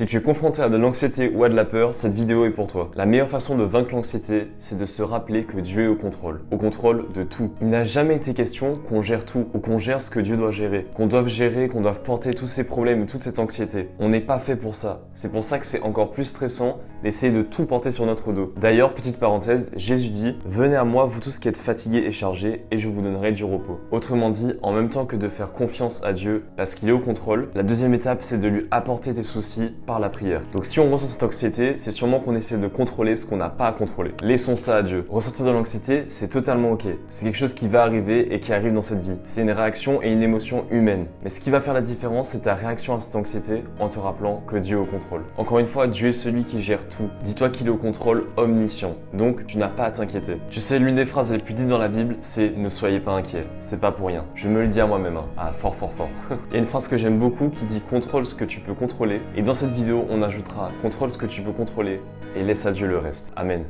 Si tu es confronté à de l'anxiété ou à de la peur, cette vidéo est pour toi. La meilleure façon de vaincre l'anxiété, c'est de se rappeler que Dieu est au contrôle de tout. Il n'a jamais été question qu'on gère tout ou qu'on gère ce que Dieu doit gérer, qu'on doive porter tous ces problèmes ou toute cette anxiété. On n'est pas fait pour ça. C'est pour ça que c'est encore plus stressant d'essayer de tout porter sur notre dos. D'ailleurs, petite parenthèse, Jésus dit « Venez à moi, vous tous qui êtes fatigués et chargés, et je vous donnerai du repos ». Autrement dit, en même temps que de faire confiance à Dieu parce qu'il est au contrôle, la deuxième étape, c'est de lui apporter tes soucis par la prière. Donc si on ressent cette anxiété, c'est sûrement qu'on essaie de contrôler ce qu'on n'a pas à contrôler. Laissons ça à Dieu. Ressentir de l'anxiété, c'est totalement ok. C'est quelque chose qui va arriver et qui arrive dans cette vie. C'est une réaction et une émotion humaine. Mais ce qui va faire la différence, c'est ta réaction à cette anxiété en te rappelant que Dieu est au contrôle. Encore une fois, Dieu est celui qui gère tout. Dis-toi qu'il est au contrôle omniscient. Donc tu n'as pas à t'inquiéter. Tu sais, l'une des phrases les plus dites dans la Bible, c'est « Ne soyez pas inquiets ». C'est pas pour rien. Je me le dis à moi-même. Ah, fort. Il y a une phrase que j'aime beaucoup qui dit « Contrôle ce que tu peux contrôler ». Et dans cette vidéo, on ajoutera « Contrôle ce que tu peux contrôler et laisse à Dieu le reste ». Amen.